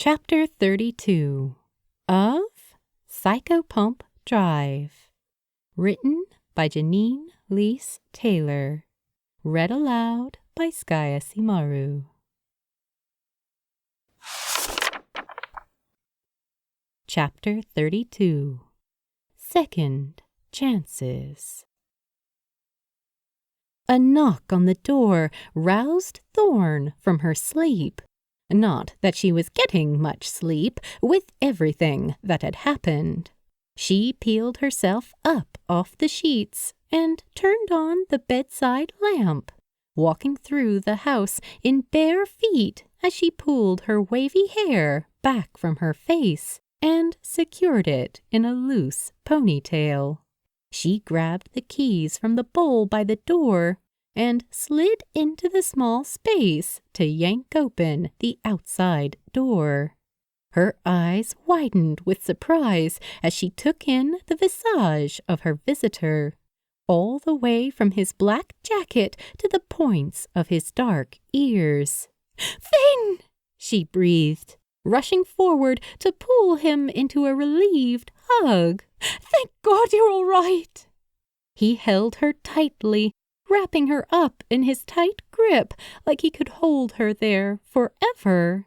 Chapter 32 of Psychopomp Drive. Written by Janeen Leese-Taylor. Read aloud by Skaya Simaru. Chapter 32 Second Chances. A knock on the door roused Thorn from her sleep. Not that she was getting much sleep with everything that had happened. She peeled herself up off the sheets and turned on the bedside lamp, walking through the house in bare feet as she pulled her wavy hair back from her face and secured it in a loose ponytail. She grabbed the keys from the bowl by the door and slid into the small space to yank open the outside door. Her eyes widened with surprise as she took in the visage of her visitor, all the way from his black jacket to the points of his dark ears. "Finn!" she breathed, rushing forward to pull him into a relieved hug. "Thank God you're all right!" He held her tightly, wrapping her up in his tight grip like he could hold her there forever.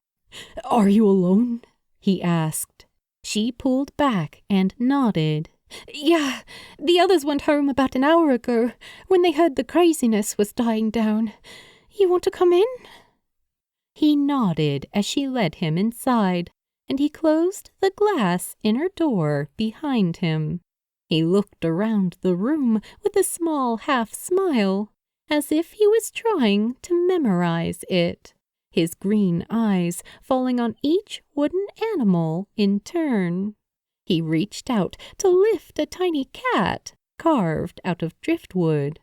"Are you alone?" he asked. She pulled back and nodded. "Yeah, the others went home about an hour ago when they heard the craziness was dying down. You want to come in?" He nodded as she led him inside, and he closed the glass inner door behind him. He looked around the room with a small half-smile, as if he was trying to memorize it, his green eyes falling on each wooden animal in turn. He reached out to lift a tiny cat carved out of driftwood.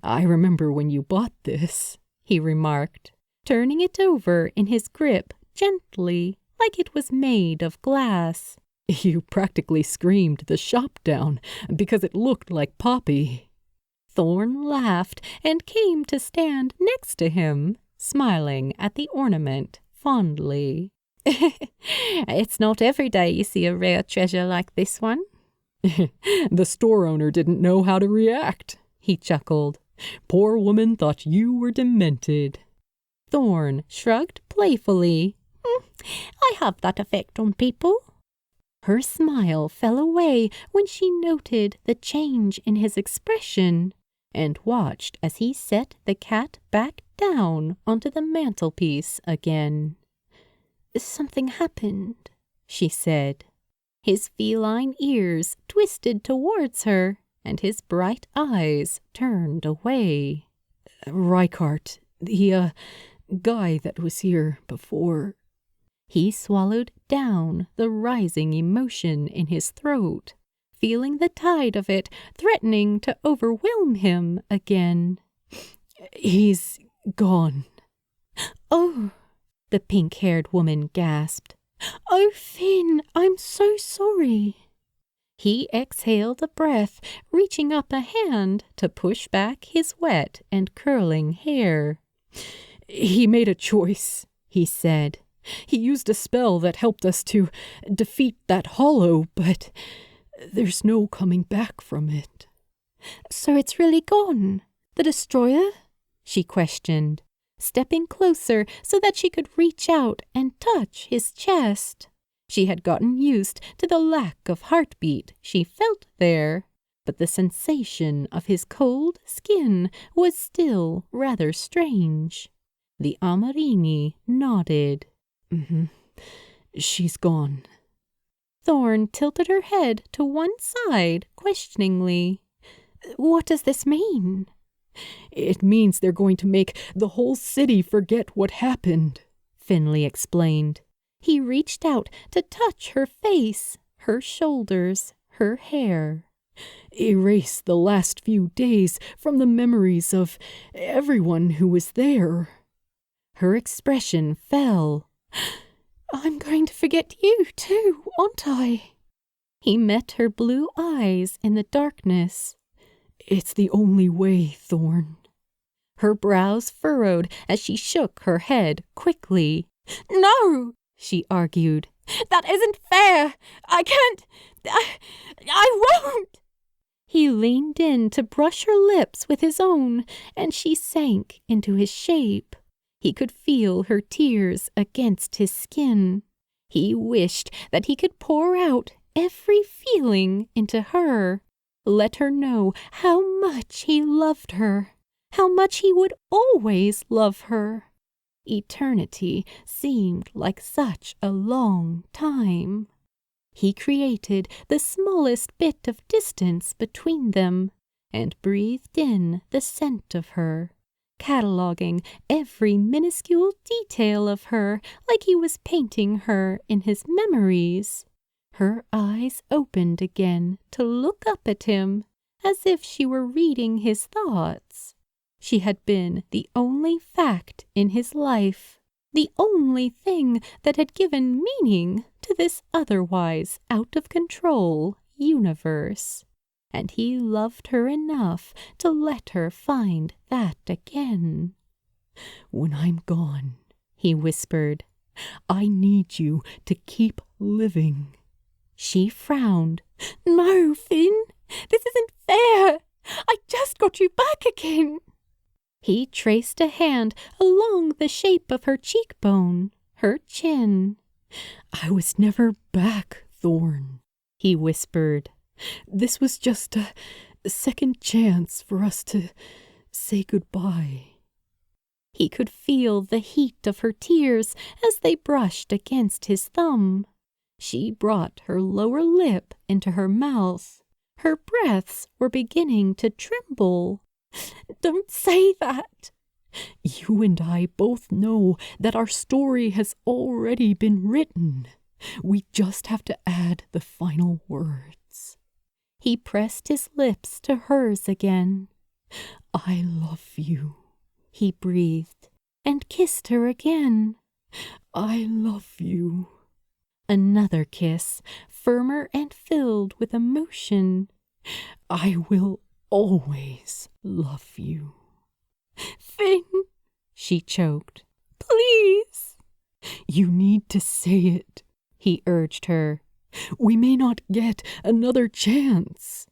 "I remember when you bought this," he remarked, turning it over in his grip gently, like it was made of glass. "You practically screamed the shop down because it looked like Poppy." Thorn laughed and came to stand next to him, smiling at the ornament fondly. "It's not every day you see a rare treasure like this one." "The store owner didn't know how to react," he chuckled. "Poor woman thought you were demented." Thorn shrugged playfully. "I have that effect on people." Her smile fell away when she noted the change in his expression and watched as he set the cat back down onto the mantelpiece again. "Something happened," she said. His feline ears twisted towards her and his bright eyes turned away. "Reichardt, the guy that was here before." He swallowed down the rising emotion in his throat, feeling the tide of it threatening to overwhelm him again. "He's gone." "Oh," the pink-haired woman gasped. "Oh, Finn, I'm so sorry." He exhaled a breath, reaching up a hand to push back his wet and curling hair. "He made a choice," he said. "He used a spell that helped us to defeat that hollow, but there's no coming back from it." "So it's really gone? The destroyer?" she questioned, stepping closer so that she could reach out and touch his chest. She had gotten used to the lack of heartbeat she felt there, but the sensation of his cold skin was still rather strange. The Amarini nodded. "She's gone." Thorn tilted her head to one side questioningly. "What does this mean?" "It means they're going to make the whole city forget what happened," Finley explained. He reached out to touch her face, her shoulders, her hair. "Erase the last few days from the memories of everyone who was there." Her expression fell. "I'm going to forget you too, aren't I?" He met her blue eyes in the darkness. "It's the only way, Thorn." Her brows furrowed as she shook her head quickly. "No!" she argued. "That isn't fair! I can't! I won't!" He leaned in to brush her lips with his own, and she sank into his shape. He could feel her tears against his skin. He wished that he could pour out every feeling into her, let her know how much he loved her, how much he would always love her. Eternity seemed like such a long time. He created the smallest bit of distance between them and breathed in the scent of her, cataloging every minuscule detail of her like he was painting her in his memories. Her eyes opened again to look up at him, as if she were reading his thoughts. She had been the only fact in his life, the only thing that had given meaning to this otherwise out-of-control universe. And he loved her enough to let her find that again. "When I'm gone," he whispered, "I need you to keep living." She frowned. "No, Finn, this isn't fair. I just got you back again." He traced a hand along the shape of her cheekbone, her chin. "I was never back, Thorn," he whispered. "This was just a second chance for us to say goodbye." He could feel the heat of her tears as they brushed against his thumb. She brought her lower lip into her mouth. Her breaths were beginning to tremble. "Don't say that." "You and I both know that our story has already been written. We just have to add the final words." He pressed his lips to hers again. "I love you," he breathed, and kissed her again. "I love you." Another kiss, firmer and filled with emotion. "I will always love you." "Finn," she choked. "Please." "You need to say it," he urged her. "We may not get another chance."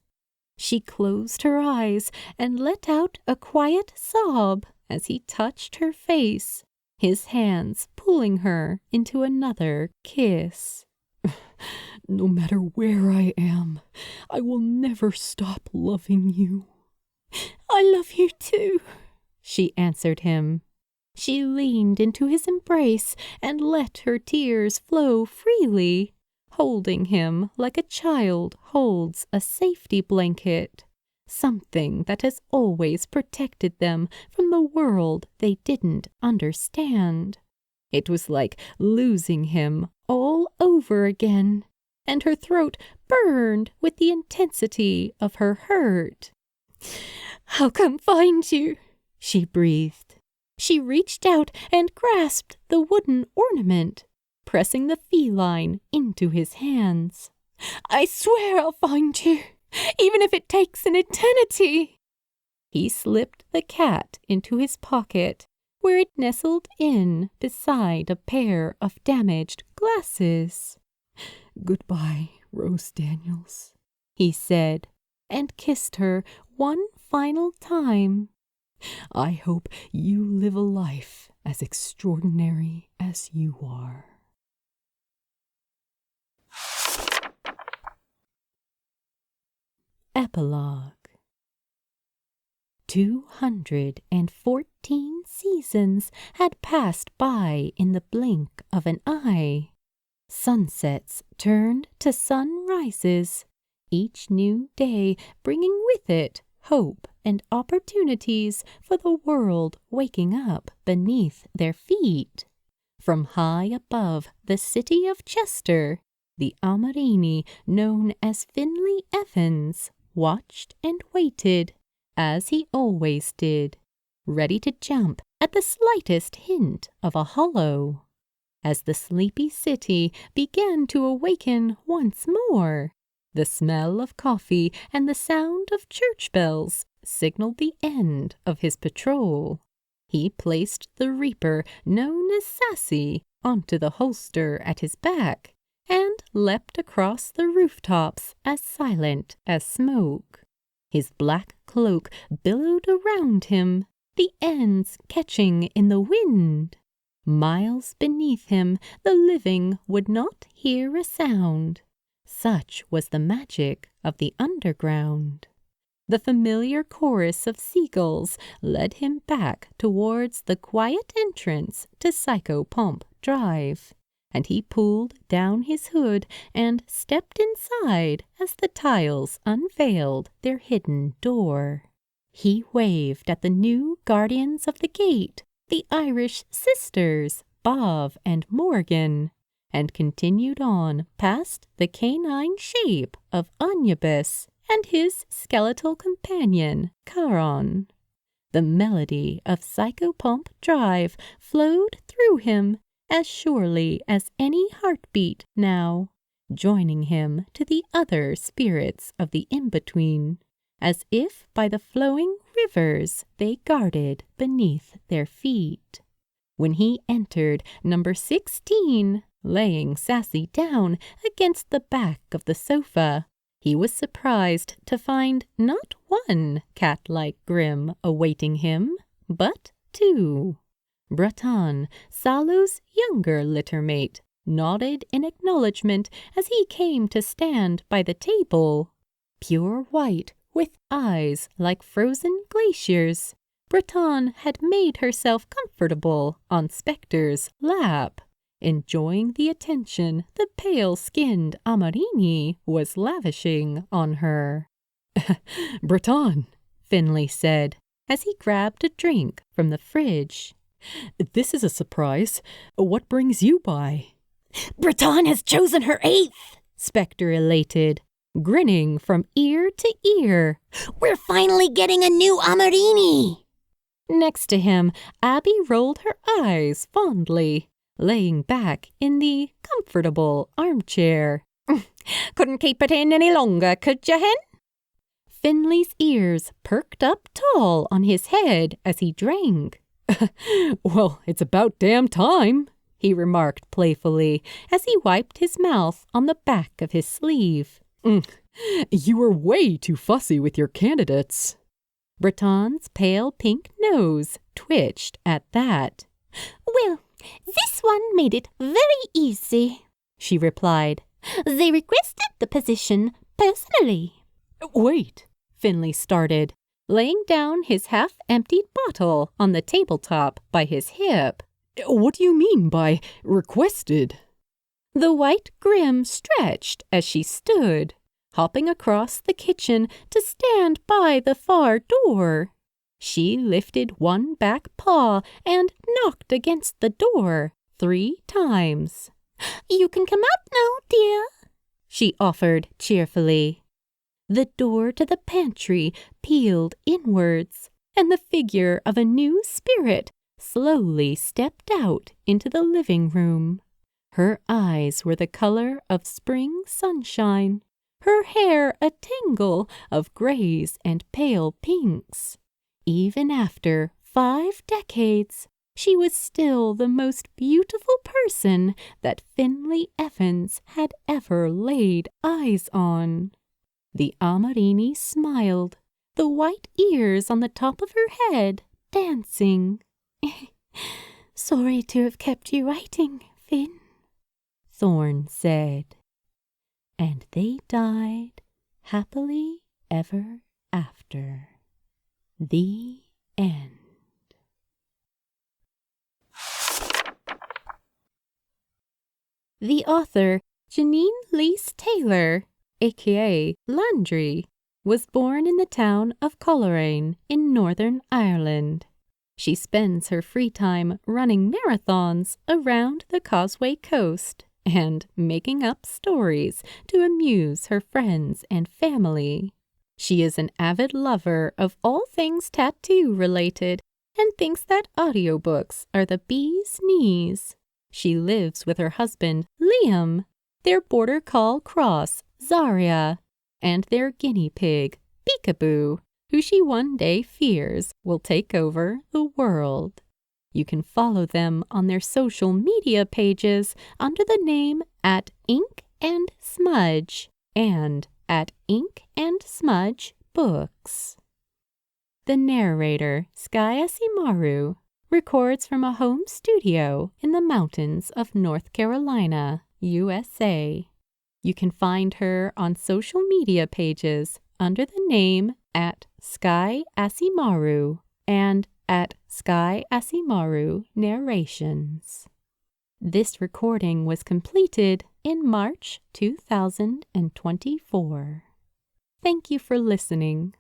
She closed her eyes and let out a quiet sob as he touched her face, his hands pulling her into another kiss. "No matter where I am, I will never stop loving you." "I love you too," she answered him. She leaned into his embrace and let her tears flow freely, holding him like a child holds a safety blanket, something that has always protected them from the world they didn't understand. It was like losing him all over again, and her throat burned with the intensity of her hurt. "I'll come find you," she breathed. She reached out and grasped the wooden ornament, pressing the feline into his hands. "I swear I'll find you, even if it takes an eternity." He slipped the cat into his pocket, where it nestled in beside a pair of damaged glasses. "Goodbye, Rose Daniels," he said, and kissed her one final time. "I hope you live a life as extraordinary as you are." Epilogue. 214 seasons had passed by in the blink of an eye. Sunsets turned to sunrises, each new day bringing with it hope and opportunities for the world waking up beneath their feet. From high above the city of Chester, the Amarini, known as Finley Evans, watched and waited, as he always did, ready to jump at the slightest hint of a hollow. As the sleepy city began to awaken once more, the smell of coffee and the sound of church bells signaled the end of his patrol. He placed the reaper known as Sassy onto the holster at his back and leapt across the rooftops as silent as smoke. His black cloak billowed around him, the ends catching in the wind. Miles beneath him, the living would not hear a sound. Such was the magic of the underground. The familiar chorus of seagulls led him back towards the quiet entrance to Psychopomp Drive, and he pulled down his hood and stepped inside as the tiles unveiled their hidden door. He waved at the new guardians of the gate, the Irish sisters, Bob and Morgan, and continued on past the canine shape of Anubis and his skeletal companion, Charon. The melody of Psychopomp Drive flowed through him as surely as any heartbeat now, joining him to the other spirits of the in-between, as if by the flowing rivers they guarded beneath their feet. When he entered number 16, laying Sassy down against the back of the sofa, he was surprised to find not one cat-like grim awaiting him, but two. Breton, Salo's younger litter-mate, nodded in acknowledgment as he came to stand by the table. Pure white, with eyes like frozen glaciers, Breton had made herself comfortable on Spectre's lap, enjoying the attention the pale-skinned Amarini was lavishing on her. "Breton," Finley said, as he grabbed a drink from the fridge. "This is a surprise. What brings you by?" "Breton has chosen her 8th, Spectre elated, grinning from ear to ear. "We're finally getting a new Amarini." Next to him, Abby rolled her eyes fondly, laying back in the comfortable armchair. "Couldn't keep it in any longer, could you, hen?" Finley's ears perked up tall on his head as he drank. "Well, it's about damn time," he remarked playfully as he wiped his mouth on the back of his sleeve. "You were way too fussy with your candidates." Breton's pale pink nose twitched at that. "Well, this one made it very easy," she replied. "They requested the position personally." "Wait," Finley started, laying down his half-emptied bottle on the tabletop by his hip. "What do you mean by requested?" The white grim stretched as she stood, hopping across the kitchen to stand by the far door. She lifted one back paw and knocked against the door 3 times. "You can come out now, dear," she offered cheerfully. The door to the pantry peeled inwards, and the figure of a new spirit slowly stepped out into the living room. Her eyes were the color of spring sunshine, her hair a tangle of grays and pale pinks. Even after 5 decades, she was still the most beautiful person that Finley Evans had ever laid eyes on. The Amarini smiled, the white ears on the top of her head dancing. "Sorry to have kept you waiting, Finn," Thorn said. And they died happily ever after. The end. The author, Janeen Leese-Taylor, a.k.a. Landry, was born in the town of Coleraine in Northern Ireland. She spends her free time running marathons around the Causeway Coast and making up stories to amuse her friends and family. She is an avid lover of all things tattoo-related and thinks that audiobooks are the bee's knees. She lives with her husband, Liam, their border collie cross, Zaria, and their guinea pig, Peekaboo, who she one day fears will take over the world. You can follow them on their social media pages under the name @InkAndSmudge and @InkAndSmudge Books. The narrator, Sky Asimaru, records from a home studio in the mountains of North Carolina, USA. You can find her on social media pages under the name @Sky Asimaru and @Sky Asimaru Narrations. This recording was completed in March 2024. Thank you for listening.